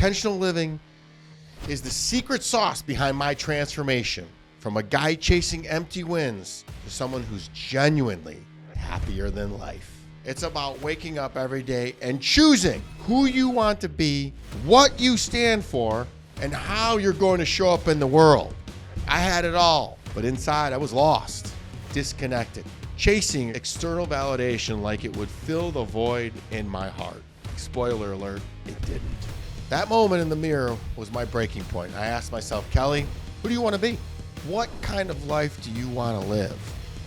Intentional living is the secret sauce behind my transformation from a guy chasing empty wins to someone who's genuinely happier than life. It's about waking up every day and choosing who you want to be, what you stand for, and how you're going to show up in the world. I had it all, but inside I was lost, disconnected, chasing external validation like it would fill the void in my heart. Spoiler alert, it didn't. That moment in the mirror was my breaking point. I asked myself, Kelly, who do you want to be? What kind of life do you want to live?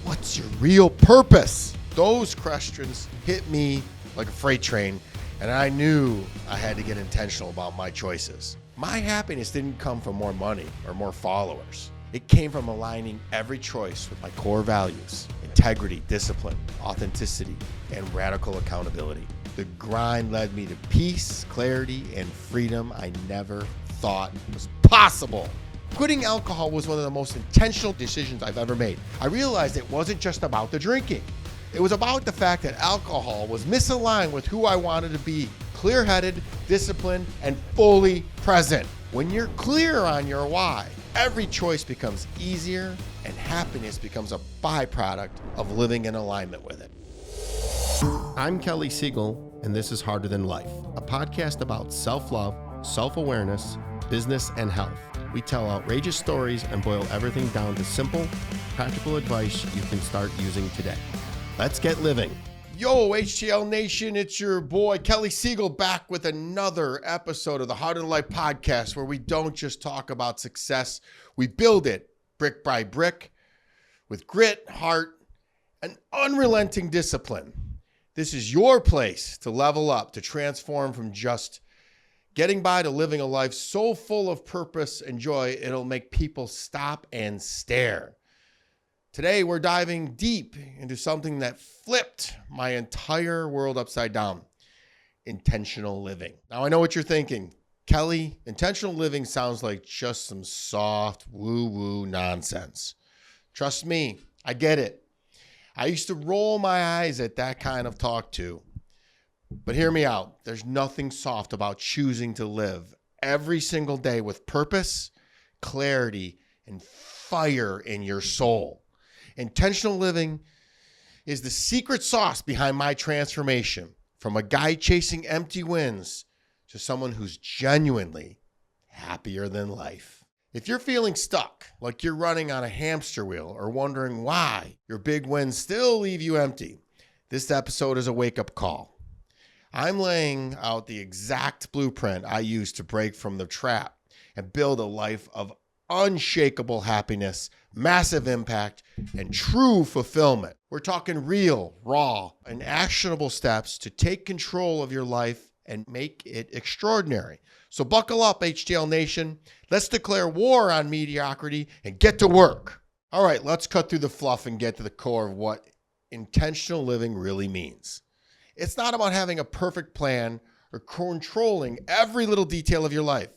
What's your real purpose? Those questions hit me like a freight train, and I knew I had to get intentional about my choices. My happiness didn't come from more money or more followers. It came from aligning every choice with my core values: integrity, discipline, authenticity, and radical accountability. The grind led me to peace, clarity, and freedom I never thought was possible. Quitting alcohol was one of the most intentional decisions I've ever made. I realized it wasn't just about the drinking. It was about the fact that alcohol was misaligned with who I wanted to be: clear-headed, disciplined, and fully present. When you're clear on your why, every choice becomes easier, and happiness becomes a byproduct of living in alignment with it. I'm Kelly Siegel, and this is Harder Than Life, a podcast about self-love, self-awareness, business, and health. We tell outrageous stories and boil everything down to simple, practical advice you can start using today. Let's get living. Yo, HTL Nation, it's your boy Kelly Siegel back with another episode of the Harder Than Life podcast, where we don't just talk about success, we build it brick by brick with grit, heart, and unrelenting discipline. This is your place to level up, to transform from just getting by to living a life so full of purpose and joy, it'll make people stop and stare. Today, we're diving deep into something that flipped my entire world upside down: intentional living. Now, I know what you're thinking. Kelly, intentional living sounds like just some soft woo-woo nonsense. Trust me, I get it. I used to roll my eyes at that kind of talk too. But hear me out. There's nothing soft about choosing to live every single day with purpose, clarity, and fire in your soul. Intentional living is the secret sauce behind my transformation from a guy chasing empty wins to someone who's genuinely happier than life. If you're feeling stuck, like you're running on a hamster wheel, or wondering why your big wins still leave you empty, this episode is a wake-up call. I'm laying out the exact blueprint I use to break from the trap and build a life of unshakable happiness, massive impact, and true fulfillment. We're talking real, raw, and actionable steps to take control of your life and make it extraordinary. So buckle up, HTL Nation. Let's declare war on mediocrity and get to work. All right, let's cut through the fluff and get to the core of what intentional living really means. It's not about having a perfect plan or controlling every little detail of your life.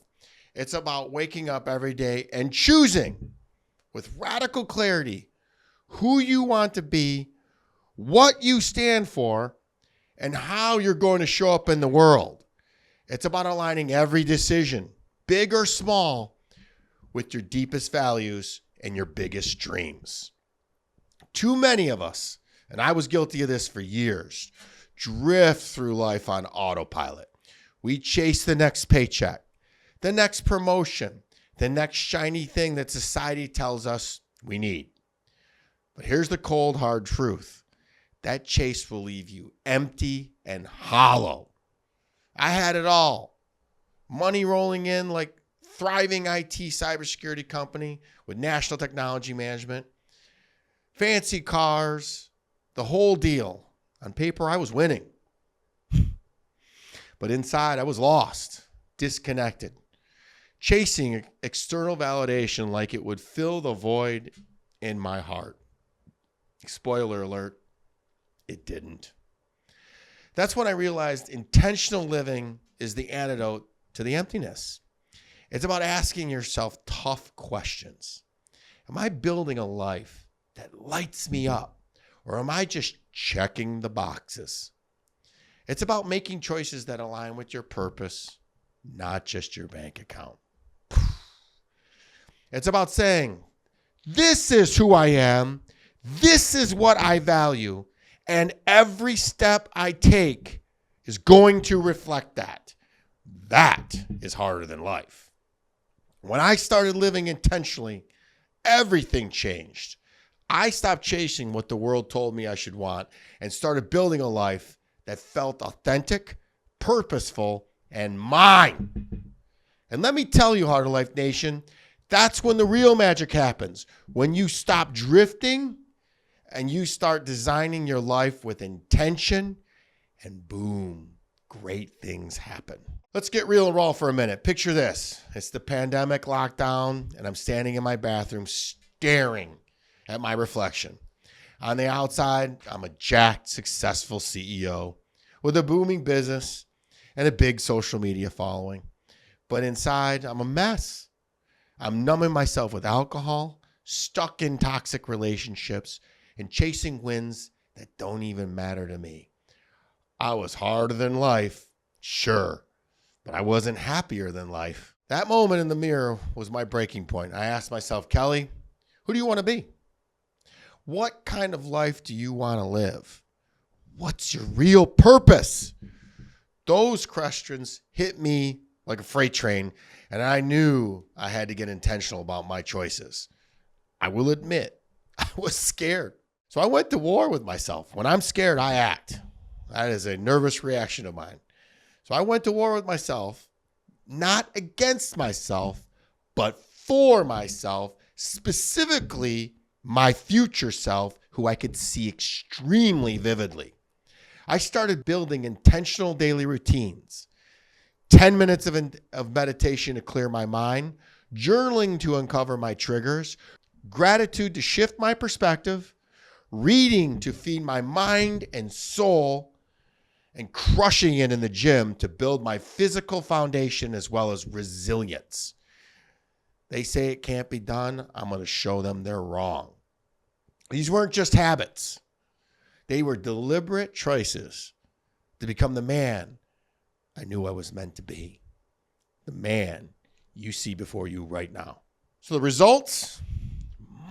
It's about waking up every day and choosing with radical clarity who you want to be, what you stand for, and how you're going to show up in the world. It's about aligning every decision, big or small, with your deepest values and your biggest dreams. Too many of us, and I was guilty of this for years, drift through life on autopilot. We chase the next paycheck, the next promotion, the next shiny thing that society tells us we need. But here's the cold, hard truth. That chase will leave you empty and hollow. I had it all. Money rolling in like thriving IT cybersecurity company with national technology management, fancy cars, the whole deal. On paper, I was winning. But inside, I was lost, disconnected, chasing external validation like it would fill the void in my heart. Spoiler alert, it didn't. That's when I realized intentional living is the antidote to the emptiness. It's about asking yourself tough questions. Am I building a life that lights me up, or am I just checking the boxes? It's about making choices that align with your purpose, not just your bank account. It's about saying, this is who I am, this is what I value, and every step I take is going to reflect that. That is harder than life. When I started living intentionally, everything changed. I stopped chasing what the world told me I should want and started building a life that felt authentic, purposeful, and mine. And let me tell you, Heart of Life Nation, that's when the real magic happens. When you stop drifting and you start designing your life with intention, and boom, great things happen. Let's get real and raw for a minute. Picture this. It's the pandemic lockdown, and I'm standing in my bathroom staring at my reflection. On the outside, I'm a jacked, successful CEO with a booming business and a big social media following. But inside, I'm a mess. I'm numbing myself with alcohol, stuck in toxic relationships, and chasing wins that don't even matter to me. I was harder than life, sure, but I wasn't happier than life. That moment in the mirror was my breaking point. I asked myself, Kelly, who do you want to be? What kind of life do you want to live? What's your real purpose? Those questions hit me like a freight train, and I knew I had to get intentional about my choices. I will admit, I was scared. So I went to war with myself. When I'm scared, I act. That is a nervous reaction of mine. So I went to war with myself, not against myself, but for myself, specifically my future self, who I could see extremely vividly. I started building intentional daily routines, 10 minutes of meditation to clear my mind, journaling to uncover my triggers, gratitude to shift my perspective, reading to feed my mind and soul, and crushing it in the gym to build my physical foundation as well as resilience. They say it can't be done. I'm going to show them they're wrong. These weren't just habits. They were deliberate choices to become the man I knew I was meant to be. The man you see before you right now. So the results,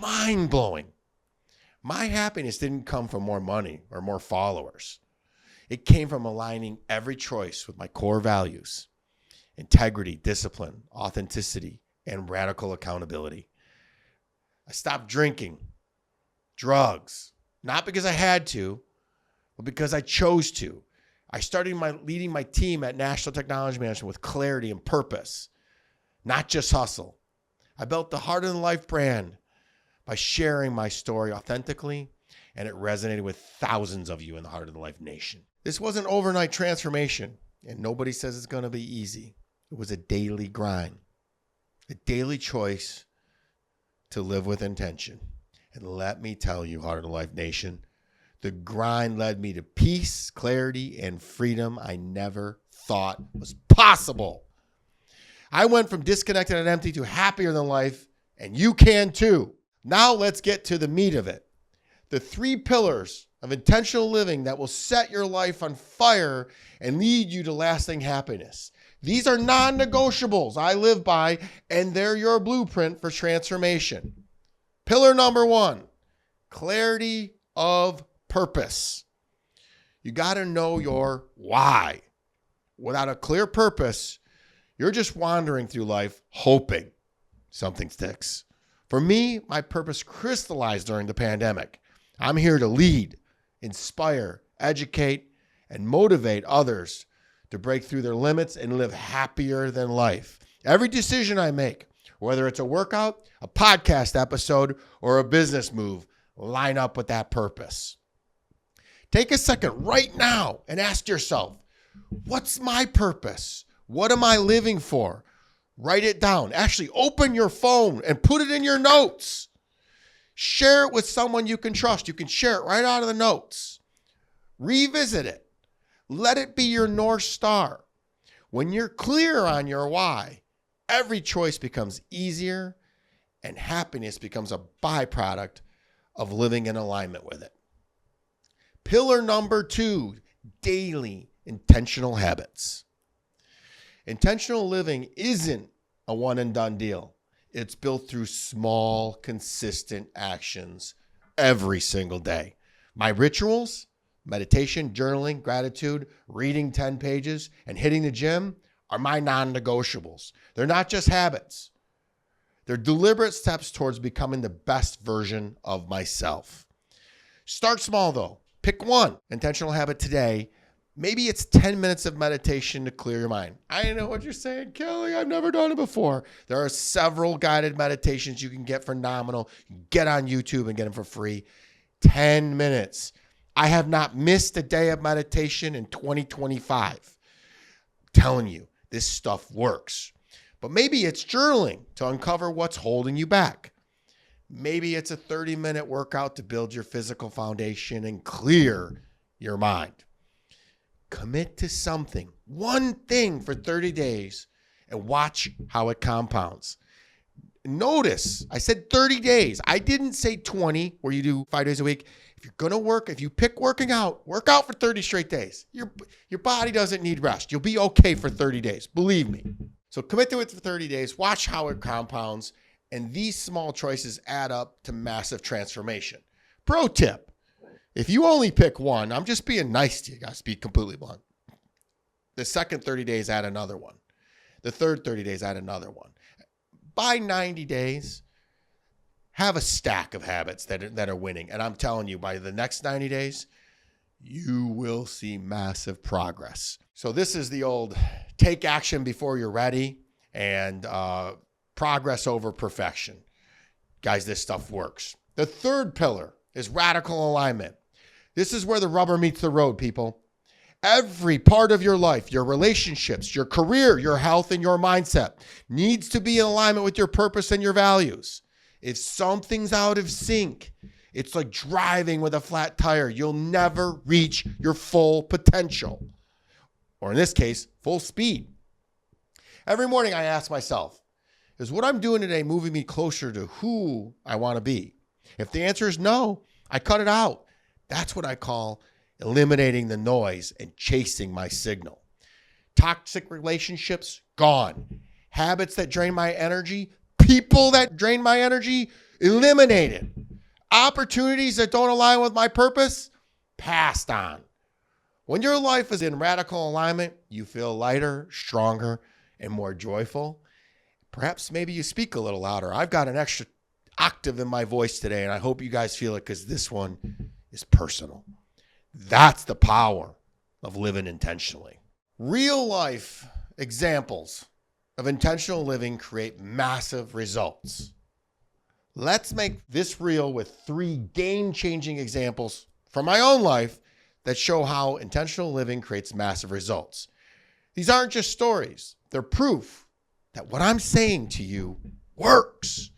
mind-blowing. My happiness didn't come from more money or more followers. It came from aligning every choice with my core values: integrity, discipline, authenticity, and radical accountability. I stopped drinking, drugs, not because I had to, but because I chose to. I started leading my team at National Technology Management with clarity and purpose, not just hustle. I built the Heart and Life brand by sharing my story authentically, and it resonated with thousands of you in the Heart of the Life Nation. This wasn't overnight transformation, and nobody says it's going to be easy. It was a daily grind, a daily choice to live with intention. And let me tell you, Heart of the Life Nation, the grind led me to peace, clarity, and freedom I never thought was possible. I went from disconnected and empty to happier than life, and you can too. Now let's get to the meat of it. The 3 pillars of intentional living that will set your life on fire and lead you to lasting happiness. These are non-negotiables I live by, and they're your blueprint for transformation. Pillar number 1, clarity of purpose. You got to know your why. Without a clear purpose, you're just wandering through life hoping something sticks. For me, my purpose crystallized during the pandemic. I'm here to lead, inspire, educate, and motivate others to break through their limits and live happier than life. Every decision I make, whether it's a workout, a podcast episode, or a business move, line up with that purpose. Take a second right now and ask yourself, what's my purpose? What am I living for? Write it down. Actually, open your phone and put it in your notes. Share it with someone you can trust. You can share it right out of the notes. Revisit it. Let it be your North Star. When you're clear on your why, every choice becomes easier and happiness becomes a byproduct of living in alignment with it. Pillar number 2, daily intentional habits. Intentional living isn't a one and done deal. It's built through small, consistent actions every single day. My rituals, meditation, journaling, gratitude, reading 10 pages, and hitting the gym are my non-negotiables. They're not just habits. They're deliberate steps towards becoming the best version of myself. Start small though. Pick one intentional habit today. Maybe it's 10 minutes of meditation to clear your mind. I know what you're saying, Kelly. I've never done it before. There are several guided meditations you can get for nominal. Get on YouTube and get them for free. 10 minutes. I have not missed a day of meditation in 2025. I'm telling you, this stuff works. But maybe it's journaling to uncover what's holding you back. Maybe it's a 30-minute workout to build your physical foundation and clear your mind. Commit to something, one thing for 30 days and watch how it compounds. Notice, I said 30 days. I didn't say 20 where you do 5 days a week. If you're going to work, if you pick work out for 30 straight days. Your body doesn't need rest. You'll be okay for 30 days. Believe me. So commit to it for 30 days. Watch how it compounds. And these small choices add up to massive transformation. Pro tip. If you only pick one, I'm just being nice to you guys, to be completely blunt. The second 30 days, add another one. The third 30 days, add another one. By 90 days, have a stack of habits that are winning. And I'm telling you, by the next 90 days, you will see massive progress. So this is the old take action before you're ready and progress over perfection. Guys, this stuff works. The third pillar is radical alignment. This is where the rubber meets the road, people. Every part of your life, your relationships, your career, your health, and your mindset needs to be in alignment with your purpose and your values. If something's out of sync, it's like driving with a flat tire. You'll never reach your full potential, or in this case, full speed. Every morning I ask myself, is what I'm doing today moving me closer to who I want to be? If the answer is no, I cut it out. That's what I call eliminating the noise and chasing my signal. Toxic relationships, gone. Habits that drain my energy, people that drain my energy, eliminated. Opportunities that don't align with my purpose, passed on. When your life is in radical alignment, you feel lighter, stronger, and more joyful. Perhaps maybe you speak a little louder. I've got an extra octave in my voice today, and I hope you guys feel it because this one is personal. That's the power of living intentionally. Real life examples of intentional living create massive results. Let's make this real with 3 game-changing examples from my own life that show how intentional living creates massive results. These aren't just stories. They're proof that what I'm saying to you works.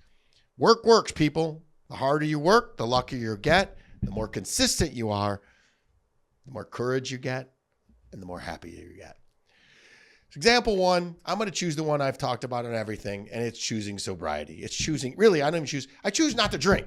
Work works, people. The harder you work, the luckier you get. The more consistent you are, the more courage you get, and the more happy you get. Example 1, I'm going to choose the one I've talked about in everything, and it's choosing sobriety. It's choosing, really, I don't even choose, I choose not to drink.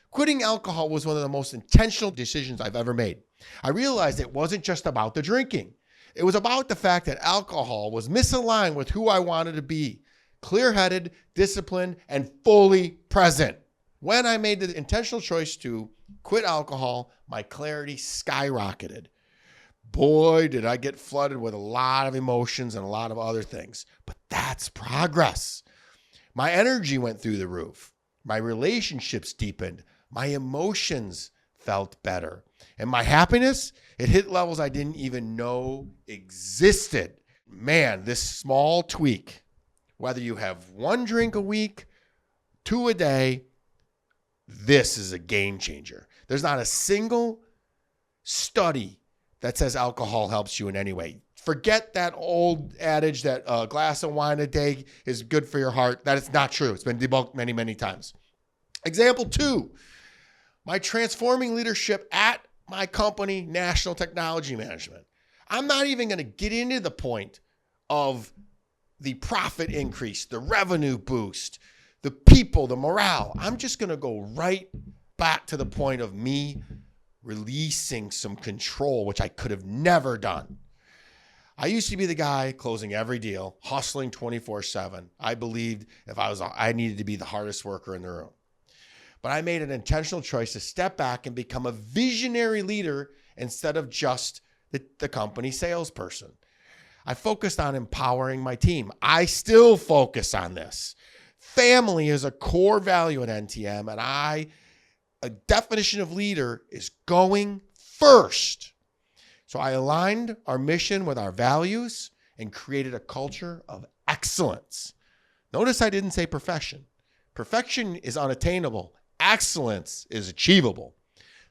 Quitting alcohol was one of the most intentional decisions I've ever made. I realized it wasn't just about the drinking. It was about the fact that alcohol was misaligned with who I wanted to be. Clear-headed, disciplined, and fully present. When I made the intentional choice to quit alcohol, my clarity skyrocketed. Boy, did I get flooded with a lot of emotions and a lot of other things. But that's progress. My energy went through the roof. My relationships deepened. My emotions felt better. And my happiness, it hit levels I didn't even know existed. Man, this small tweak, whether you have 1 drink a week, 2 a day, this is a game changer. There's not a single study that says alcohol helps you in any way. Forget that old adage that a glass of wine a day is good for your heart. That is not true. It's been debunked many, many times. Example 2, my transforming leadership at my company, National Technology Management. I'm not even going to get into the point of the profit increase, the revenue boost, the people, the morale. I'm just going to go right back to the point of me releasing some control, which I could have never done. I used to be the guy closing every deal, hustling 24/7. I believed I needed to be the hardest worker in the room. But I made an intentional choice to step back and become a visionary leader instead of just the company salesperson. I focused on empowering my team. I still focus on this. Family is a core value at NTM, and a definition of leader is going first. So I aligned our mission with our values and created a culture of excellence. Notice I didn't say perfection. Perfection is unattainable. Excellence is achievable.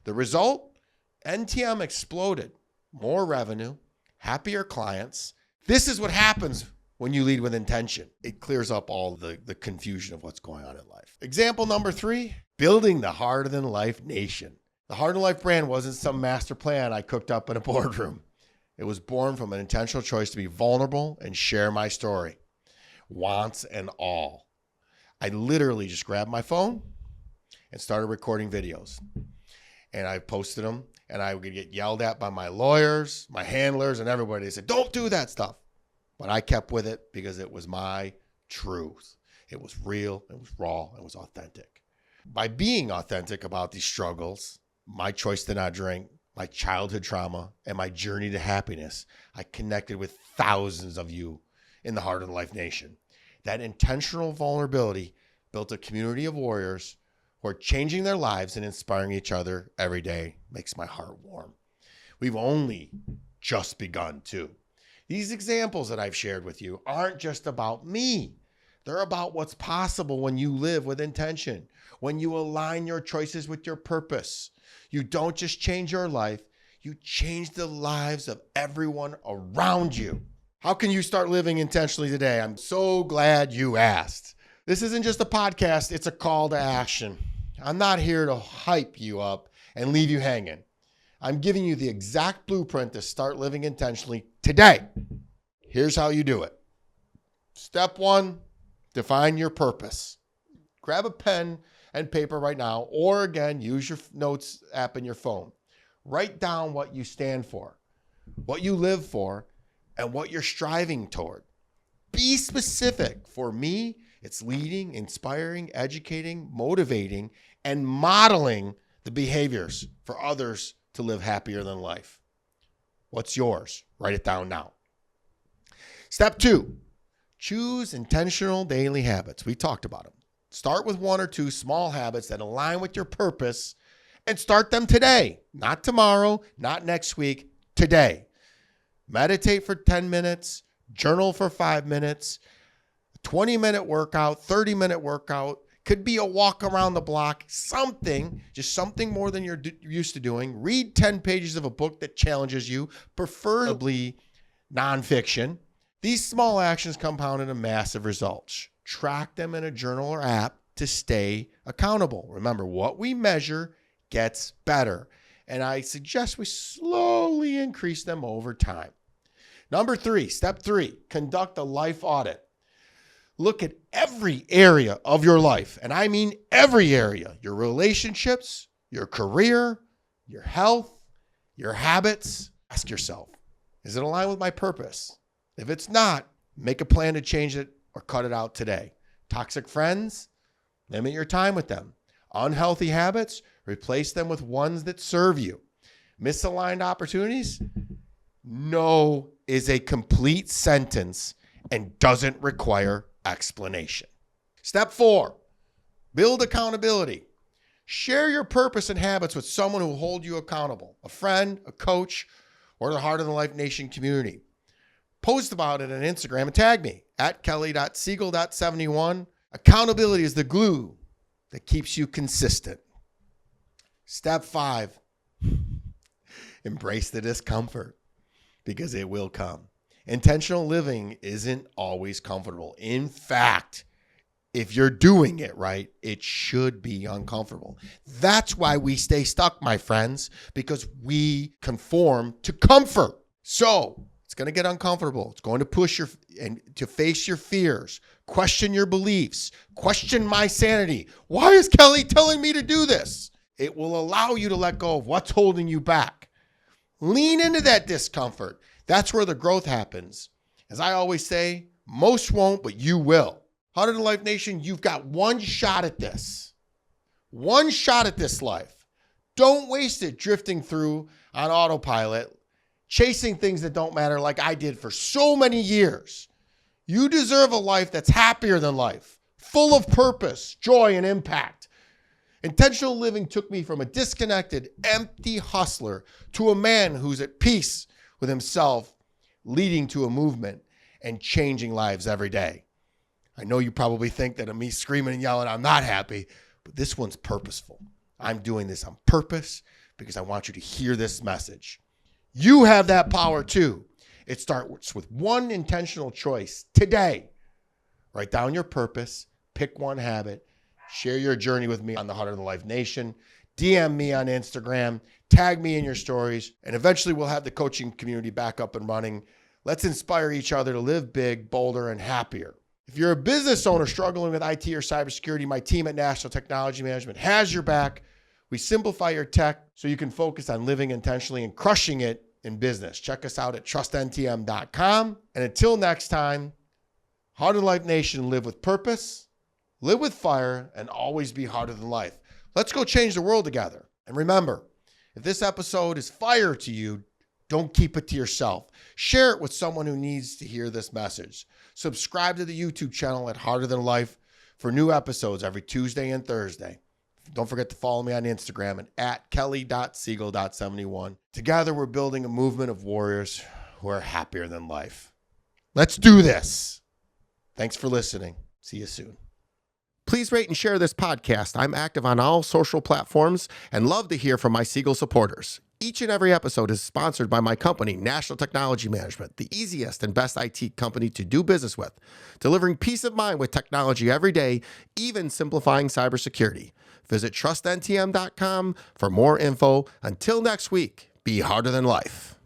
The result? NTM exploded. More revenue, happier clients. This is what happens when you lead with intention. It clears up all the confusion of what's going on in life. Example number 3, building the Harder Than Life Nation. The Harder Than Life brand wasn't some master plan I cooked up in a boardroom. It was born from an intentional choice to be vulnerable and share my story, wants and all. I literally just grabbed my phone and started recording videos. And I posted them, and I would get yelled at by my lawyers, my handlers, and everybody. They said, don't do that stuff. But I kept with it because it was my truth. It was real, it was raw, it was authentic. By being authentic about these struggles, my choice to not drink, my childhood trauma, and my journey to happiness, I connected with thousands of you in the Harder Than Life Nation. That intentional vulnerability built a community of warriors who are changing their lives and inspiring each other every day. Makes my heart warm. We've only just begun too. These examples that I've shared with you aren't just about me. They're about what's possible when you live with intention, when you align your choices with your purpose. You don't just change your life, you change the lives of everyone around you. How can you start living intentionally today? I'm so glad you asked. This isn't just a podcast, it's a call to action. I'm not here to hype you up and leave you hanging. I'm giving you the exact blueprint to start living intentionally today. Here's how you do it. Step 1, define your purpose. Grab a pen and paper right now, or again, use your notes app in your phone. Write down what you stand for, what you live for, and what you're striving toward. Be specific. For me, it's leading, inspiring, educating, motivating, and modeling the behaviors for others to live happier than life. What's yours? Write it down now. Step 2, choose intentional daily habits. We talked about them. Start with 1 or 2 small habits that align with your purpose and start them today, not tomorrow, not next week, today. Meditate for 10 minutes, journal for 5 minutes, 20-minute workout, 30-minute workout. Could be a walk around the block, something, just something more than you're used to doing. Read 10 pages of a book that challenges you, preferably nonfiction. These small actions compound into massive results. Track them in a journal or app to stay accountable. Remember, what we measure gets better, and I suggest we slowly increase them over time. Number 3, step 3, conduct a life audit. Look at every area of your life, and I mean every area, your relationships, your career, your health, your habits. Ask yourself, is it aligned with my purpose? If it's not, make a plan to change it or cut it out today. Toxic friends, limit your time with them. Unhealthy habits, replace them with ones that serve you. Misaligned opportunities, no is a complete sentence and doesn't require explanation. Step 4, build accountability. Share your purpose and habits with someone who will hold you accountable, a friend, a coach, or the Heart of the Life Nation community. Post about it on Instagram and tag me at kelly.siegel.71. Accountability is the glue that keeps you consistent. Step 5, embrace the discomfort because it will come. Intentional living isn't always comfortable. In fact, if you're doing it right, it should be uncomfortable. That's why we stay stuck, my friends, because we conform to comfort. So it's going to get uncomfortable. It's going to push and to face your fears, question your beliefs, question my sanity. Why is Kelly telling me to do this? It will allow you to let go of what's holding you back. Lean into that discomfort. That's where the growth happens. As I always say, most won't, but you will. Harder Than Life Nation, you've got one shot at this. One shot at this life. Don't waste it drifting through on autopilot, chasing things that don't matter like I did for so many years. You deserve a life that's happier than life, full of purpose, joy, and impact. Intentional living took me from a disconnected, empty hustler to a man who's at peace with himself, leading to a movement and changing lives every day. I know you probably think that I'm me screaming and yelling, I'm not happy, but this one's purposeful. I'm doing this on purpose because I want you to hear this message. You have that power too. It starts with one intentional choice today. Write down your purpose, pick one habit, share your journey with me on the Harder Than Life Nation, DM me on Instagram, tag me in your stories, and eventually we'll have the coaching community back up and running. Let's inspire each other to live big, bolder, and happier. If you're a business owner struggling with IT or cybersecurity, my team at National Technology Management has your back. We simplify your tech so you can focus on living intentionally and crushing it in business. Check us out at trustntm.com. And until next time, Harder Than Life Nation, live with purpose, live with fire, and always be harder than life. Let's go change the world together. And remember, if this episode is fire to you, don't keep it to yourself. Share it with someone who needs to hear this message. Subscribe to the YouTube channel at Harder Than Life for new episodes every Tuesday and Thursday. Don't forget to follow me on Instagram at kelly.siegel.71. Together, we're building a movement of warriors who are happier than life. Let's do this. Thanks for listening. See you soon. Please rate and share this podcast. I'm active on all social platforms and love to hear from my Siegel supporters. Each and every episode is sponsored by my company, National Technology Management, the easiest and best IT company to do business with, delivering peace of mind with technology every day, even simplifying cybersecurity. Visit trustntm.com for more info. Until next week, be harder than life.